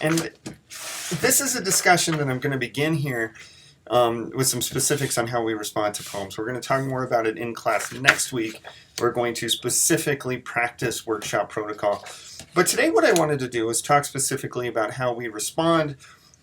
And this is a discussion that I'm going to begin here with some specifics on how we respond to poems. We're going to talk more about it in class next week. We're going to specifically practice workshop protocol. But today what I wanted to do is talk specifically about how we respond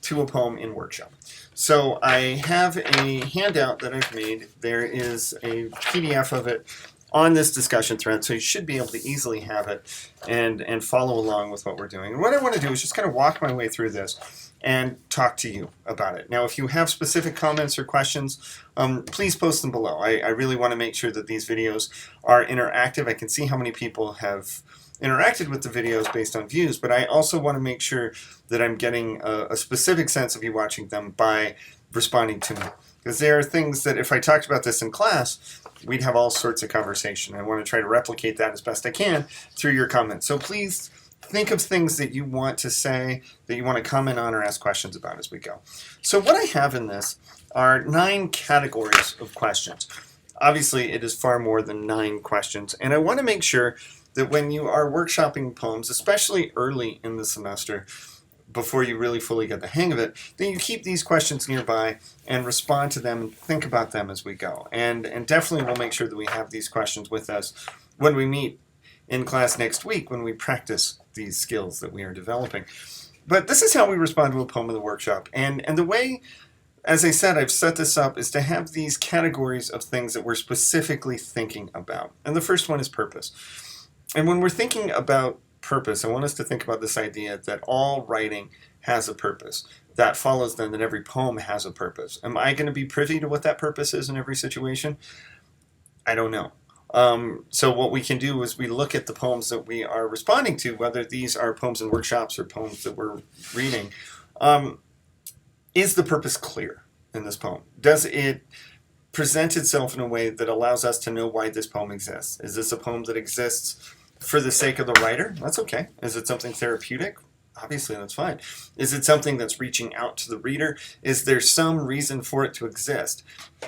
to a poem in workshop. So I have a handout that I've made. There is a PDF of it on this discussion thread, so you should be able to easily have it and follow along with what we're doing. And what I want to do is just kind of walk my way through this and talk to you about it. Now, if you have specific comments or questions, please post them below. I really want to make sure that these videos are interactive. I can see how many people have interacted with the videos based on views, but I also want to make sure that I'm getting a specific sense of you watching them by responding to me. Because there are things that if I talked about this in class, we'd have all sorts of conversation. I want to try to replicate that as best I can through your comments. So please think of things that you want to say, that you want to comment on or ask questions about as we go. So what I have in this are 9 categories of questions. Obviously, it is far more than 9 questions, and I want to make sure that when you are workshopping poems, especially early in the semester, before you really fully get the hang of it, then you keep these questions nearby and respond to them and think about them as we go. And definitely we'll make sure that we have these questions with us when we meet in class next week when we practice these skills that we are developing. But this is how we respond to a poem in the workshop. And the way, as I said, I've set this up is to have these categories of things that we're specifically thinking about. And the first one is purpose. And when we're thinking about purpose, I want us to think about this idea that all writing has a purpose. That follows then that every poem has a purpose. Am I going to be privy to what that purpose is in every situation? I don't know. So what we can do is we look at the poems that we are responding to, whether these are poems in workshops or poems that we're reading. Is the purpose clear in this poem? Does it present itself in a way that allows us to know why this poem exists? Is this a poem that exists for the sake of the writer? That's okay. Is it something therapeutic? Obviously, that's fine. Is it something that's reaching out to the reader? Is there some reason for it to exist?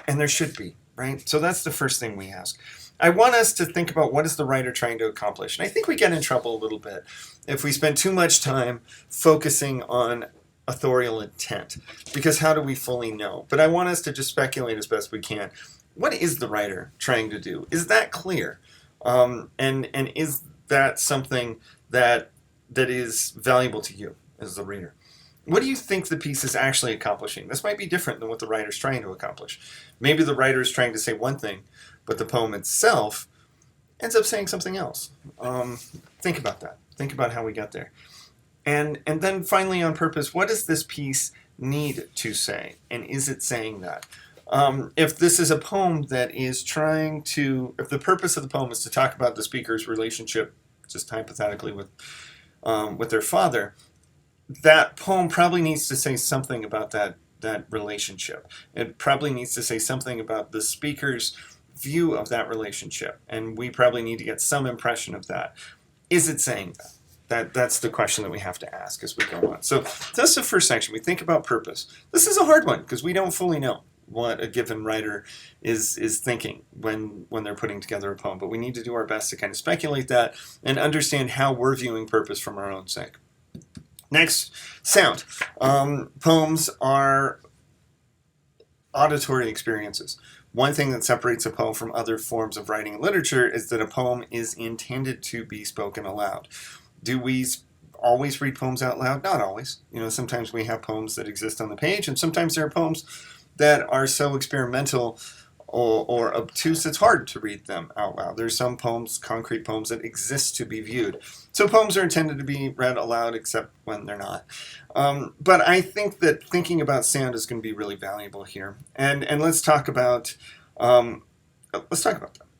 And there should be, right? So that's the first thing we ask. I want us to think about what is the writer trying to accomplish. And I think we get in trouble a little bit if we spend too much time focusing on authorial intent, because how do we fully know? But I want us to just speculate as best we can. What is the writer trying to do? Is that clear? And is that something that is valuable to you as the reader? What do you think the piece is actually accomplishing? This might be different than what the writer's trying to accomplish. Maybe the writer is trying to say one thing, but the poem itself ends up saying something else. Think about that. Think about how we got there. And then finally on purpose, what does this piece need to say? And is it saying that? If this is a poem that is trying to, if the purpose of the poem is to talk about the speaker's relationship, just hypothetically with their father, that poem probably needs to say something about that relationship. It probably needs to say something about the speaker's view of that relationship, and we probably need to get some impression of that. Is it saying that? That's the question that we have to ask as we go on. So that's the first section. We think about purpose. This is a hard one because we don't fully know what a given writer is thinking when they're putting together a poem, but we need to do our best to kind of speculate that and understand how we're viewing purpose from our own sake. Next, sound. Poems are auditory experiences. One thing that separates a poem from other forms of writing and literature is that a poem is intended to be spoken aloud. Do we always read poems out loud? Not always. Sometimes we have poems that exist on the page, and sometimes there are poems that are so experimental or obtuse it's hard to read them out loud. There's some poems, concrete poems, that exist to be viewed. So poems are intended to be read aloud except when they're not. But I think that thinking about sound is going to be really valuable here. And let's talk about that.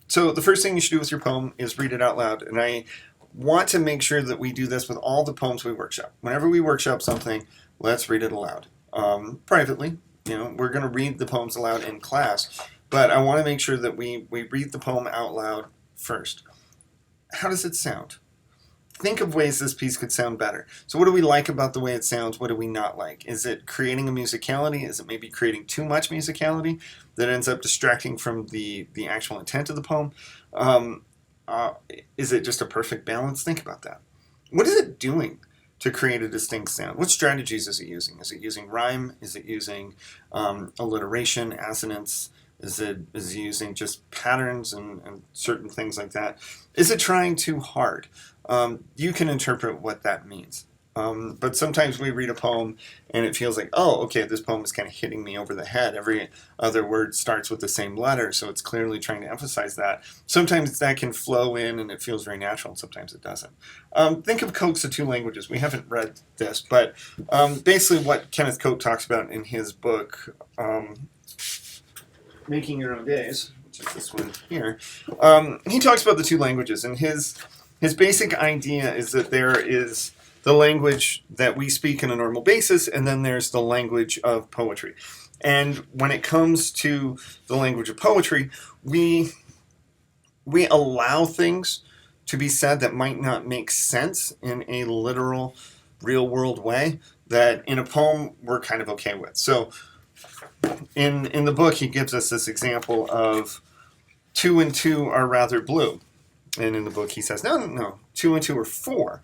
So the first thing you should do with your poem is read it out loud. And I want to make sure that we do this with all the poems we workshop. Whenever we workshop something, let's read it aloud. Privately, we're going to read the poems aloud in class, but I want to make sure that we read the poem out loud first. How does it sound? Think of ways this piece could sound better. So what do we like about the way it sounds? What do we not like? Is it creating a musicality? Is it maybe creating too much musicality that ends up distracting from the actual intent of the poem? Is it just a perfect balance? Think about that. What is it doing to create a distinct sound. What strategies is it using? Is it using rhyme? Is it using alliteration, assonance? Is it using just patterns and certain things like that? Is it trying too hard? You can interpret what that means. But sometimes we read a poem and it feels like, oh, okay, this poem is kind of hitting me over the head. Every other word starts with the same letter, so it's clearly trying to emphasize that. Sometimes that can flow in and it feels very natural, and sometimes it doesn't. Think of Coke's The Two Languages. We haven't read this, but basically what Kenneth Coke talks about in his book, Making Your Own Days, which is this one here, he talks about the two languages, and his basic idea is that there is the language that we speak on a normal basis, and then there's the language of poetry. And when it comes to the language of poetry, we allow things to be said that might not make sense in a literal, real-world way that in a poem we're kind of okay with. So in the book, he gives us this example of 2 and 2 are rather blue. And in the book, he says, no, 2 and 2 are 4.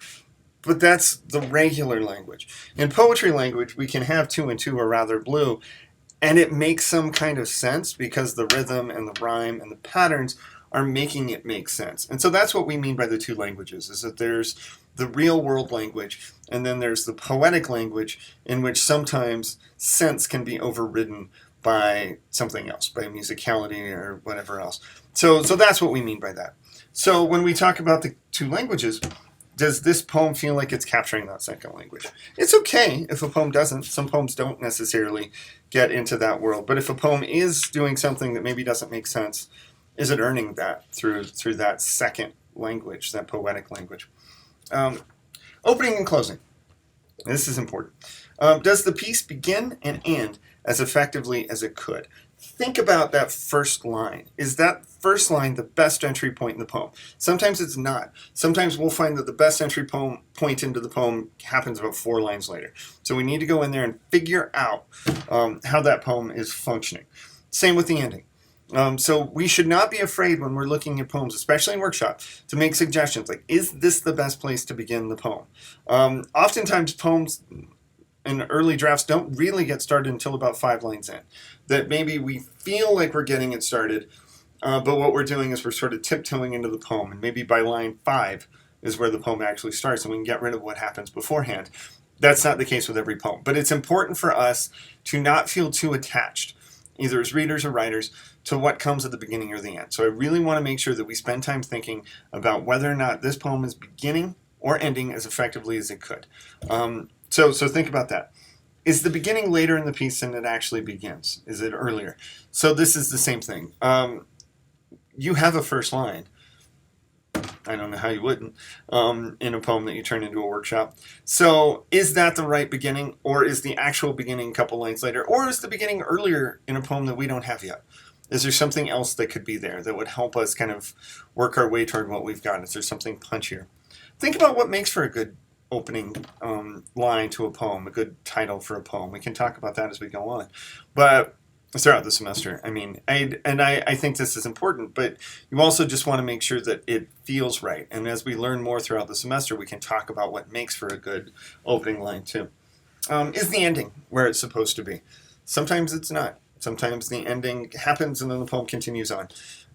But that's the regular language. In poetry language, we can have 2 and 2 are rather blue, and it makes some kind of sense because the rhythm and the rhyme and the patterns are making it make sense. And so that's what we mean by the two languages, is that there's the real world language, and then there's the poetic language in which sometimes sense can be overridden by something else, by musicality or whatever else. So that's what we mean by that. So when we talk about the two languages, does this poem feel like it's capturing that second language? It's okay if a poem doesn't. Some poems don't necessarily get into that world. But if a poem is doing something that maybe doesn't make sense, is it earning that through that second language, that poetic language? Opening and closing. This is important. Does the piece begin and end as effectively as it could? Think about that first line. Is that first line the best entry point in the poem? Sometimes it's not. Sometimes we'll find that the best entry point into the poem happens about 4 lines later. So we need to go in there and figure out how that poem is functioning. Same with the ending. So we should not be afraid when we're looking at poems, especially in workshop, to make suggestions like, is this the best place to begin the poem? Oftentimes poems in early drafts don't really get started until about 5 lines in. That maybe we feel like we're getting it started, but what we're doing is we're sort of tiptoeing into the poem, and maybe by line 5 is where the poem actually starts, and we can get rid of what happens beforehand. That's not the case with every poem, but it's important for us to not feel too attached, either as readers or writers, to what comes at the beginning or the end. So I really want to make sure that we spend time thinking about whether or not this poem is beginning or ending as effectively as it could. So think about that. Is the beginning later in the piece than it actually begins? Is it earlier? So this is the same thing. You have a first line. I don't know how you wouldn't in a poem that you turn into a workshop. So is that the right beginning, or is the actual beginning a couple lines later, or is the beginning earlier in a poem that we don't have yet? Is there something else that could be there that would help us kind of work our way toward what we've got? Is there something punchier? Think about what makes for a good opening line to a poem, a good title for a poem. We can talk about that as we go on. But throughout the semester, I think this is important, but you also just want to make sure that it feels right. And as we learn more throughout the semester, we can talk about what makes for a good opening line too. Is the ending where it's supposed to be? Sometimes it's not. Sometimes the ending happens and then the poem continues on.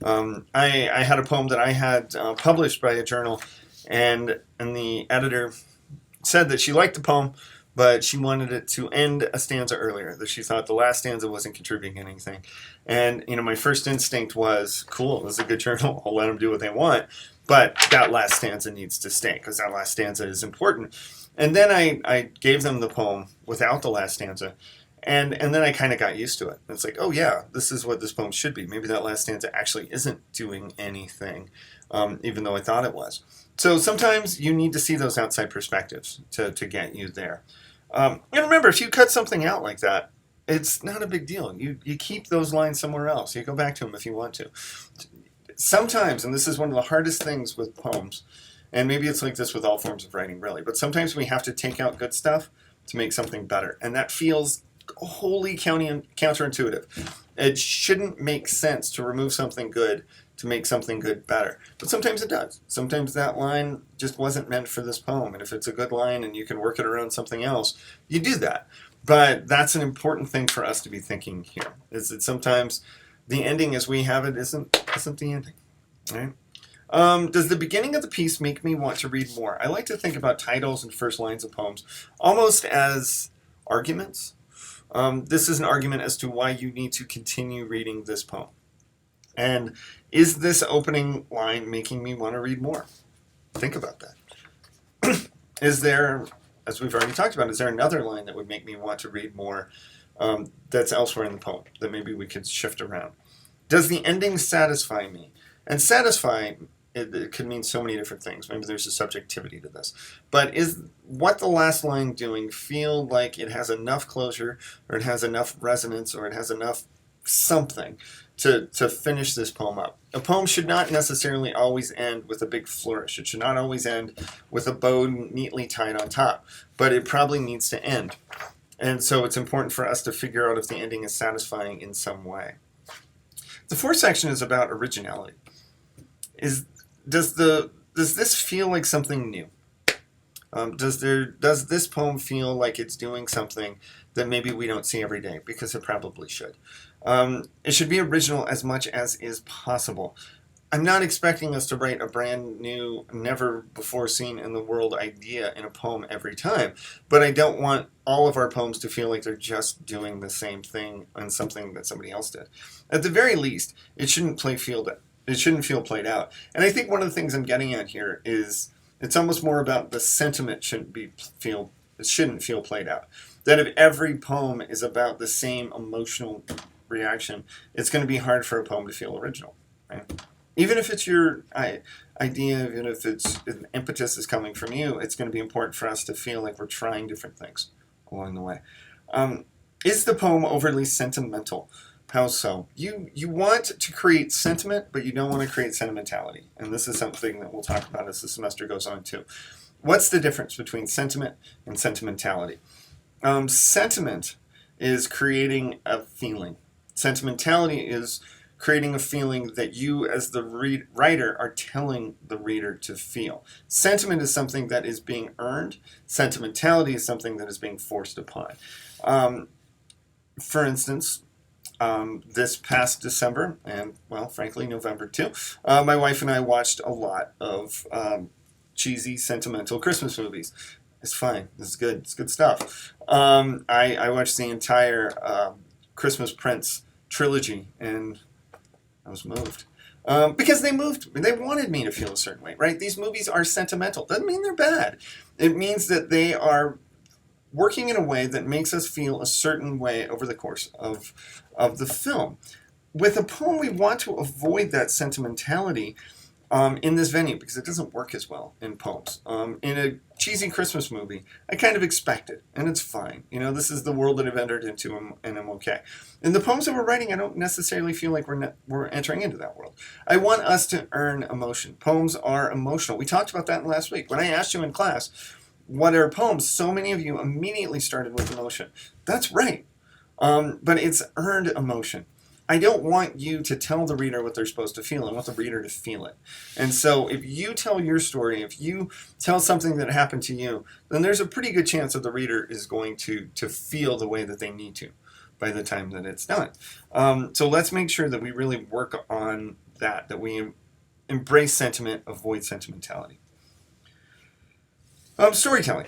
I had a poem that I had published by a journal, and the editor said that she liked the poem, but she wanted it to end a stanza earlier, that she thought the last stanza wasn't contributing anything. And, my first instinct was, cool, this is a good journal, I'll let them do what they want, but that last stanza needs to stay, because that last stanza is important. And then I gave them the poem without the last stanza, and then I kind of got used to it. It's like, oh yeah, this is what this poem should be. Maybe that last stanza actually isn't doing anything, even though I thought it was. So sometimes you need to see those outside perspectives to get you there. And remember, if you cut something out like that, it's not a big deal. You keep those lines somewhere else. You go back to them if you want to. Sometimes, and this is one of the hardest things with poems, and maybe it's like this with all forms of writing really, but sometimes we have to take out good stuff to make something better. And that feels wholly counterintuitive. It shouldn't make sense to remove something good to make something good better. But sometimes it does. Sometimes that line just wasn't meant for this poem. And if it's a good line and you can work it around something else, you do that. But that's an important thing for us to be thinking here, is that sometimes the ending as we have it isn't the ending. Right? Does the beginning of the piece make me want to read more? I like to think about titles and first lines of poems almost as arguments. This is an argument as to why you need to continue reading this poem. And is this opening line making me want to read more? Think about that. Is there, as we've already talked about, is there another line that would make me want to read more that's elsewhere in the poem that maybe we could shift around? Does the ending satisfy me? And satisfy, it could mean so many different things. Maybe there's a subjectivity to this. But is what the last line doing feel like it has enough closure, or it has enough resonance, or it has enough something to finish this poem up? A poem should not necessarily always end with a big flourish. It should not always end with a bow neatly tied on top. But it probably needs to end. And so it's important for us to figure out if the ending is satisfying in some way. The fourth section is about originality. Does this feel like something new? Does this poem feel like it's doing something that maybe we don't see every day? Because it probably should. It should be original as much as is possible. I'm not expecting us to write a brand new, never before seen in the world idea in a poem every time, but I don't want all of our poems to feel like they're just doing the same thing on something that somebody else did. At the very least, it shouldn't feel played out. And I think one of the things I'm getting at here is it's almost more about the sentiment shouldn't feel played out. That if every poem is about the same emotional reaction, it's going to be hard for a poem to feel original, right? Even if it's your idea, even if it's an impetus is coming from you, it's going to be important for us to feel like we're trying different things along the way. Is the poem overly sentimental? How so? You want to create sentiment, but you don't want to create sentimentality. And this is something that we'll talk about as the semester goes on too. What's the difference between sentiment and sentimentality? Sentiment is creating a feeling. Sentimentality is creating a feeling that you as the writer are telling the reader to feel. Sentiment is something that is being earned. Sentimentality is something that is being forced upon. For instance, this past December, and well, frankly, November too, my wife and I watched a lot of cheesy, sentimental Christmas movies. It's fine. This is good. It's good stuff. I watched the entire Christmas Prince trilogy, and I was moved. Because they moved me. They wanted me to feel a certain way, right? These movies are sentimental. Doesn't mean they're bad. It means that they are working in a way that makes us feel a certain way over the course of the film. With a poem, we want to avoid that sentimentality in this venue because it doesn't work as well in poems. In a cheesy Christmas movie, I kind of expect it, and it's fine. You know, this is the world that I've entered into, and I'm okay. In the poems that we're writing, I don't necessarily feel like we're entering into that world. I want us to earn emotion. Poems are emotional. We talked about that last week. When I asked you in class, what are poems? So many of you immediately started with emotion. That's right. But it's earned emotion. I don't want you to tell the reader what they're supposed to feel. I want the reader to feel it. And so if you tell your story, if you tell something that happened to you, then there's a pretty good chance that the reader is going to feel the way that they need to by the time that it's done. So let's make sure that we really work on that we embrace sentiment, avoid sentimentality. Storytelling.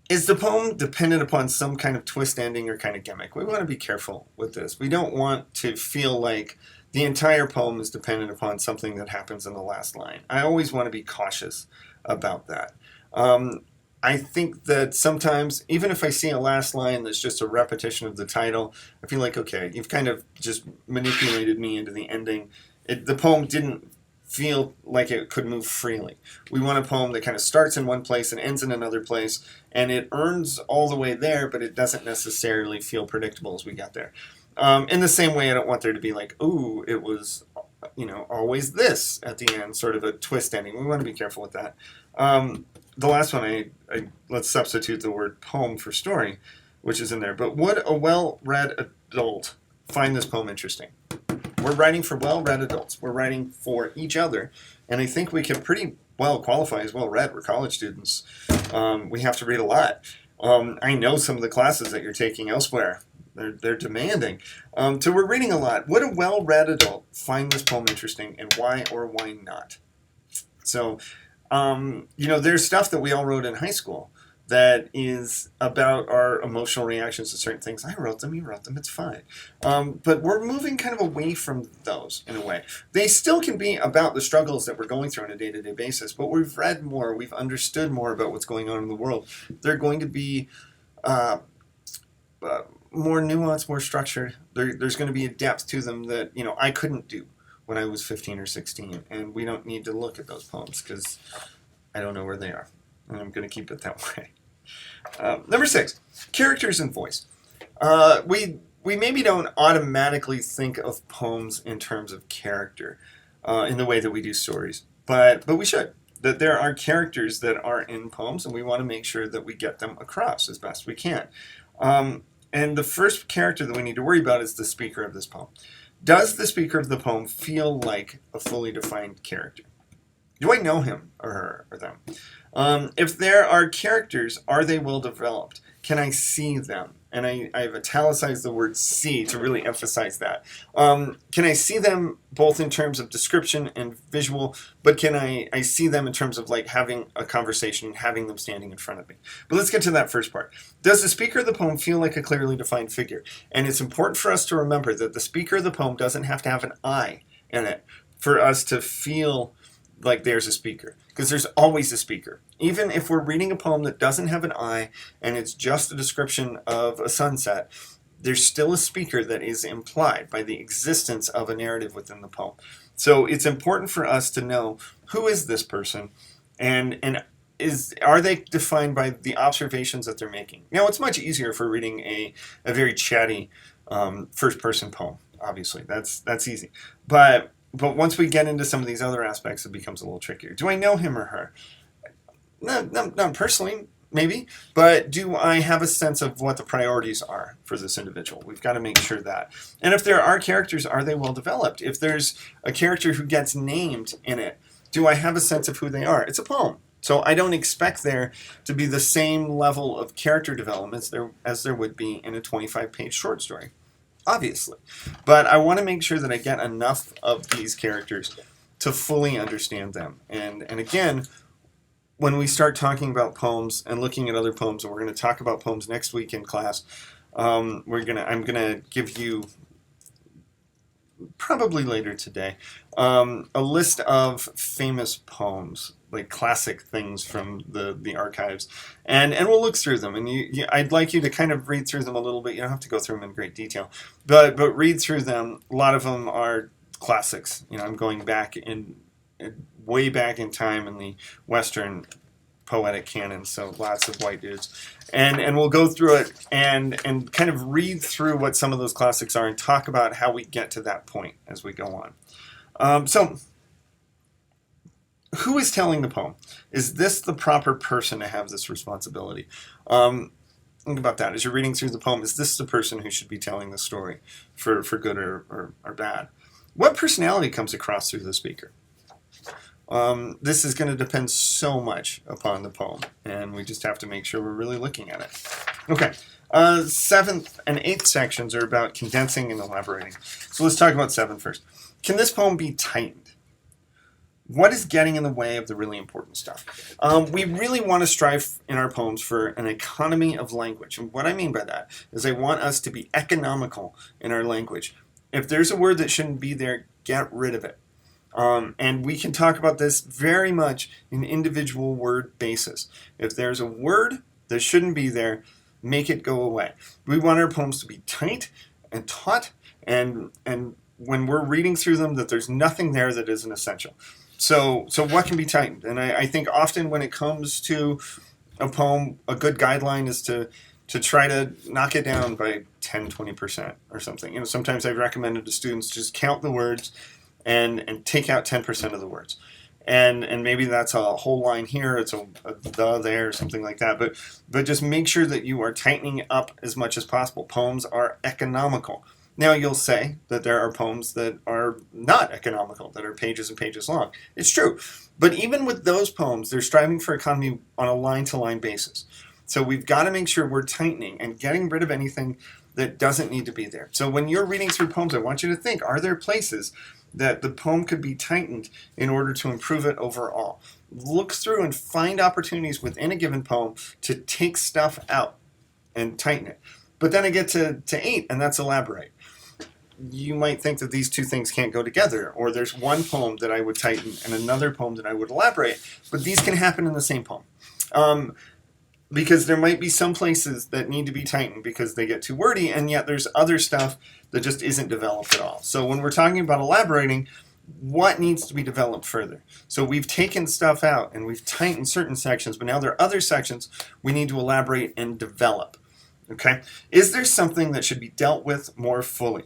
Is the poem dependent upon some kind of twist ending or kind of gimmick? We want to be careful with this. We don't want to feel like the entire poem is dependent upon something that happens in the last line. I always want to be cautious about that. I think that sometimes, even if I see a last line that's just a repetition of the title, I feel like, okay, you've kind of just manipulated me into the ending. The poem didn't feel like it could move freely. We want a poem that kind of starts in one place and ends in another place, and it earns all the way there, but it doesn't necessarily feel predictable as we get there. In the same way, I don't want there to be like, ooh, it was, always this at the end, sort of a twist ending. We want to be careful with that. The last one, let's substitute the word poem for story, which is in there. But would a well-read adult find this poem interesting? We're writing for well-read adults. We're writing for each other. And I think we can pretty well qualify as well-read. We're college students. We have to read a lot. I know some of the classes that you're taking elsewhere. They're demanding. So we're reading a lot. Would a well-read adult find this poem interesting, and why or why not? So, there's stuff that we all wrote in high school that is about our emotional reactions to certain things. I wrote them, you wrote them, it's fine. But we're moving kind of away from those in a way. They still can be about the struggles that we're going through on a day-to-day basis, but we've read more, we've understood more about what's going on in the world. They're going to be more nuanced, more structured. There's going to be a depth to them that, I couldn't do when I was 15 or 16, and we don't need to look at those poems because I don't know where they are, and I'm going to keep it that way. Number 6, characters and voice. We maybe don't automatically think of poems in terms of character in the way that we do stories, but we should. That there are characters that are in poems, and we want to make sure that we get them across as best we can. And the first character that we need to worry about is the speaker of this poem. Does the speaker of the poem feel like a fully defined character? Do I know him or her or them? If there are characters, are they well developed? Can I see them? And I've italicized the word see to really emphasize that. Can I see them both in terms of description and visual, but can I see them in terms of like having a conversation and having them standing in front of me? But let's get to that first part. Does the speaker of the poem feel like a clearly defined figure? And it's important for us to remember that the speaker of the poem doesn't have to have an I in it for us to feel like there's a speaker, because there's always a speaker. Even if we're reading a poem that doesn't have an I and it's just a description of a sunset, there's still a speaker that is implied by the existence of a narrative within the poem. So it's important for us to know, who is this person, and are they defined by the observations that they're making? Now, it's much easier if we're reading a very chatty first-person poem. Obviously, that's easy. But once we get into some of these other aspects, it becomes a little trickier. Do I know him or her? Not personally, maybe, but do I have a sense of what the priorities are for this individual? We've got to make sure that. And if there are characters, are they well developed? If there's a character who gets named in it, do I have a sense of who they are? It's a poem, so I don't expect there to be the same level of character development as there would be in a 25-page short story, obviously. But I want to make sure that I get enough of these characters to fully understand them. And again, when we start talking about poems and looking at other poems, and we're going to talk about poems next week in class, I'm going to give you, probably later today, a list of famous poems, like classic things from the archives, and we'll look through them. And I'd like you to kind of read through them a little bit. You don't have to go through them in great detail, but read through them. A lot of them are classics. I'm going back way back in time in the Western poetic canon, so lots of white dudes, and we'll go through it and kind of read through what some of those classics are and talk about how we get to that point as we go on. So who is telling the poem? Is this the proper person to have this responsibility? Think about that. As you're reading through the poem, is this the person who should be telling the story for good or bad? What personality comes across through the speaker? This is going to depend so much upon the poem, and we just have to make sure we're really looking at it. Okay, 7th and 8th sections are about condensing and elaborating. So let's talk about 7 first. Can this poem be tightened? What is getting in the way of the really important stuff? We really want to strive in our poems for an economy of language. And what I mean by that is I want us to be economical in our language. If there's a word that shouldn't be there, get rid of it. And we can talk about this very much in individual word basis. If there's a word that shouldn't be there, make it go away. We want our poems to be tight and taut, and when we're reading through them, that there's nothing there that isn't essential. So what can be tightened? And I think often when it comes to a poem, a good guideline is to try to knock it down by 10, 20% or something. Sometimes I've recommended to students just count the words and take out 10% of the words. And maybe that's a whole line here, it's a the there, something like that. But just make sure that you are tightening up as much as possible. Poems are economical. Now you'll say that there are poems that are not economical, that are pages and pages long. It's true. But even with those poems, they're striving for economy on a line-to-line basis. So we've got to make sure we're tightening and getting rid of anything that doesn't need to be there. So when you're reading through poems, I want you to think, are there places that the poem could be tightened in order to improve it overall? Look through and find opportunities within a given poem to take stuff out and tighten it. But then I get to 8, and that's elaborate. You might think that these two things can't go together, or there's one poem that I would tighten and another poem that I would elaborate, but these can happen in the same poem. Because there might be some places that need to be tightened because they get too wordy, and yet there's other stuff that just isn't developed at all. So when we're talking about elaborating, what needs to be developed further? So we've taken stuff out and we've tightened certain sections, but now there are other sections we need to elaborate and develop. Okay? Is there something that should be dealt with more fully?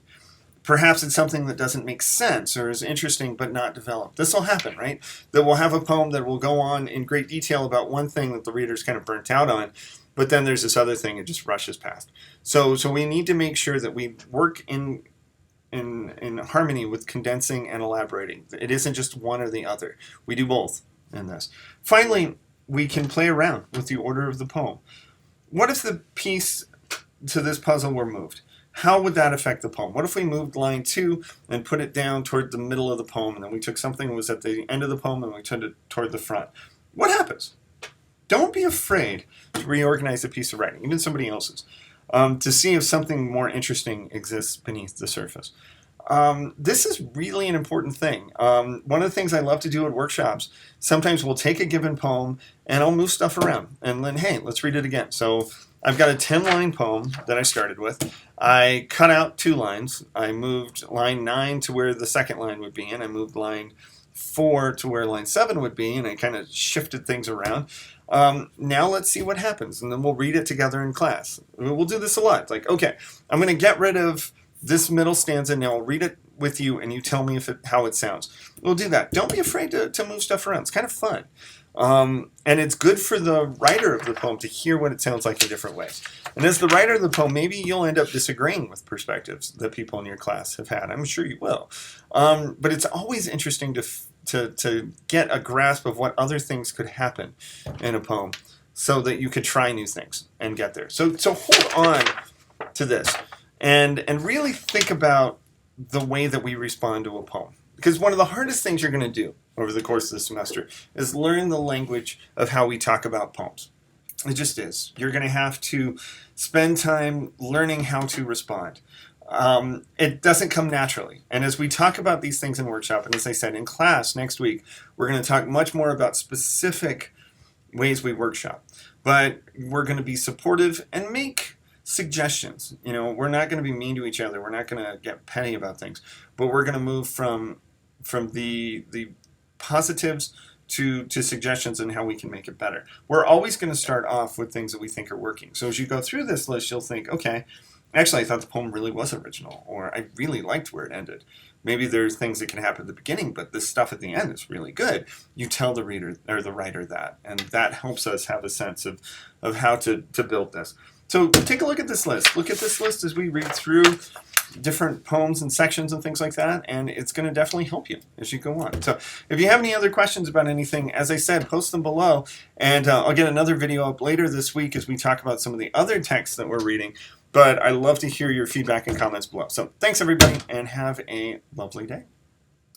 Perhaps it's something that doesn't make sense or is interesting but not developed. This will happen, right? That we'll have a poem that will go on in great detail about one thing that the reader's kind of burnt out on, but then there's this other thing it just rushes past. So we need to make sure that we work in harmony with condensing and elaborating. It isn't just one or the other. We do both in this. Finally, we can play around with the order of the poem. What if the piece to this puzzle were moved? How would that affect the poem? What if we moved line 2 and put it down toward the middle of the poem, and then we took something that was at the end of the poem and we turned it toward the front? What happens? Don't be afraid to reorganize a piece of writing, even somebody else's, to see if something more interesting exists beneath the surface. This is really an important thing. One of the things I love to do at workshops, sometimes we'll take a given poem and I'll move stuff around and then, hey, let's read it again. So I've got a 10-line poem that I started with. I cut out 2 lines. I moved line 9 to where the second line would be, and I moved line 4 to where line 7 would be, and I kind of shifted things around. Now let's see what happens, and then we'll read it together in class. We'll do this a lot. It's like, okay, I'm going to get rid of this middle stanza. Now I'll read it with you, and you tell me how it sounds. We'll do that. Don't be afraid to move stuff around. It's kind of fun. And it's good for the writer of the poem to hear what it sounds like in different ways. And as the writer of the poem, maybe you'll end up disagreeing with perspectives that people in your class have had. I'm sure you will. But it's always interesting to get a grasp of what other things could happen in a poem so that you could try new things and get there. So hold on to this and really think about the way that we respond to a poem. Because one of the hardest things you're going to do over the course of the semester is learn the language of how we talk about poems. It just is. You're going to have to spend time learning how to respond. It doesn't come naturally. And as we talk about these things in workshop, and as I said, in class next week, we're going to talk much more about specific ways we workshop. But we're going to be supportive and make suggestions. You know, we're not going to be mean to each other. We're not going to get petty about things. But we're going to move from the positives to suggestions on how we can make it better. We're always going to start off with things that we think are working. So as you go through this list, you'll think, okay, actually I thought the poem really was original, or I really liked where it ended. Maybe there's things that can happen at the beginning, but this stuff at the end is really good. You tell the reader or the writer that, and that helps us have a sense of how to build this. So take a look at this list. Look at this list as we read through different poems and sections and things like that, and it's going to definitely help you as you go on. So if you have any other questions about anything, as I said, post them below, and I'll get another video up later this week as we talk about some of the other texts that we're reading, but I love to hear your feedback and comments below. So thanks everybody, and have a lovely day.